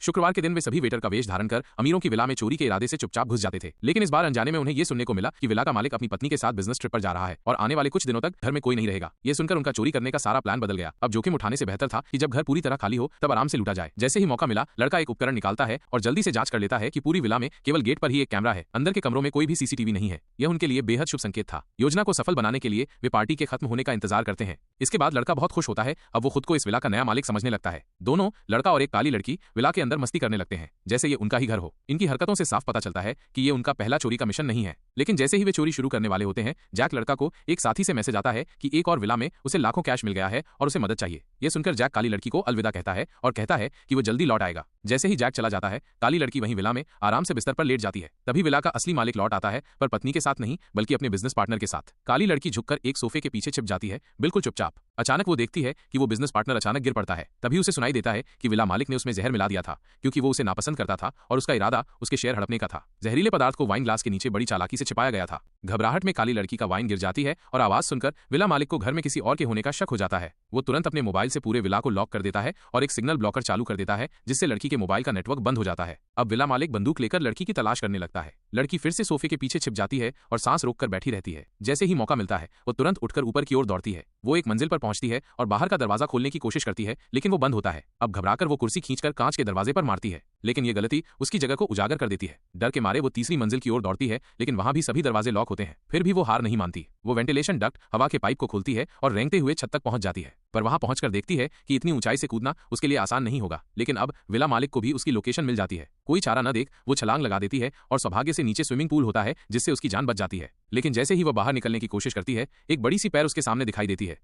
शुक्रवार के दिन वे सभी वेटर का वेश धारण कर अमीरों की विला में चोरी के इरादे से चुपचाप घुस जाते थे। लेकिन इस बार अनजाने में उन्हें ये सुनने को मिला कि विला का मालिक अपनी पत्नी के साथ बिजनेस ट्रिप पर जा रहा है और आने वाले कुछ दिनों तक घर में कोई नहीं रहेगा। ये सुनकर उनका चोरी करने का सारा प्लान बदल गया। अब जोखिम उठाने से बेहतर था कि जब घर पूरी तरह खाली हो तब आराम से लूटा जाए। जैसे ही मौका मिला, लड़का एक उपकरण निकालता है और जल्दी से जांच कर लेता है कि पूरी विला में केवल गेट पर ही एक कैमरा है, अंदर के कमरों में कोई भी सीसीटीवी नहीं है। यह उनके लिए बेहद शुभ संकेत था। योजना को सफल बनाने के लिए वे पार्टी के खत्म होने का इंतजार करते हैं। इसके बाद लड़का बहुत खुश होता है। अब वो खुद को इस विला का नया मालिक समझने लगता है। दोनों, लड़का और एक काली लड़की, विला के अंदर मस्ती करने लगते हैं जैसे ये उनका ही घर हो। इनकी हरकतों से साफ पता चलता है कि ये उनका पहला चोरी का मिशन नहीं है। लेकिन जैसे ही वे चोरी शुरू करने वाले होते हैं, जैक लड़का को एक साथी से मैसेज आता है कि एक और विला में उसे लाखों कैश मिल गया है और उसे मदद चाहिए। यह सुनकर जैक काली लड़की को अलविदा कहता है और कहता है कि वो जल्दी लौट आएगा। जैसे ही जैक चला जाता है, काली लड़की वहीं विला में आराम से बिस्तर पर लेट जाती है। तभी विला का असली मालिक लौट आता है, पर पत्नी के साथ नहीं बल्कि अपने बिजनेस पार्टनर के साथ। काली लड़की झुककर एक सोफे के पीछे छिप जाती है, बिल्कुल चुपचाप। अचानक वो देखती है कि वो बिजनेस पार्टनर अचानक गिर पड़ता है। तभी उसे सुनाई देता है कि विला मालिक ने उसमें जहर मिला दिया था क्योंकि वो उसे नापसंद करता था और उसका इरादा उसके शेयर हड़पने का था। जहरीले पदार्थ को वाइन ग्लास के नीचे बड़ी चालाकी से छिपाया गया था। घबराहट में काली लड़की का वाइन गिर जाती है और आवाज सुनकर विला मालिक को घर में किसी और के होने का शक हो जाता है। वो तुरंत अपने मोबाइल से पूरे विला को लॉक कर देता है और एक सिग्नल ब्लॉकर चालू कर देता है जिससे लड़की के मोबाइल का नेटवर्क बंद हो जाता है। अब विला मालिक बंदूक लेकर लड़की की तलाश करने लगता है। लड़की फिर से सोफे के पीछे छिप जाती है और सांस रोककर बैठी रहती है। जैसे ही मौका मिलता है, वो तुरंत उठकर ऊपर की ओर दौड़ती है। वो एक मंजिल पर पहुंचती है और बाहर का दरवाजा खोलने की कोशिश करती है, लेकिन वो बंद होता है। अब घबराकर वो कुर्सी खींचकर कांच के दरवाजे पर मारती है, लेकिन ये गलती उसकी जगह को उजागर कर देती है। डर के मारे वो तीसरी मंजिल की ओर दौड़ती है, लेकिन वहां भी सभी दरवाजे लॉक होते हैं। फिर भी वो हार नहीं मानती। वो वेंटिलेशन डक्ट, हवा के पाइप को खोलती है और रेंगते हुए छत तक पहुंच जाती है। पर वहां पहुंचकर देखती है कि इतनी ऊंचाई से कूदना उसके लिए आसान नहीं होगा। लेकिन अब विला मालिक को भी उसकी लोकेशन मिल जाती है। कोई चारा न देख वो छलांग लगा देती है और सौभाग्य से नीचे स्विमिंग पूल होता है जिससे उसकी जान बच जाती है। लेकिन जैसे ही वो बाहर निकलने की कोशिश करती है, एक बड़ी सी पैर उसके सामने दिखाई देती है।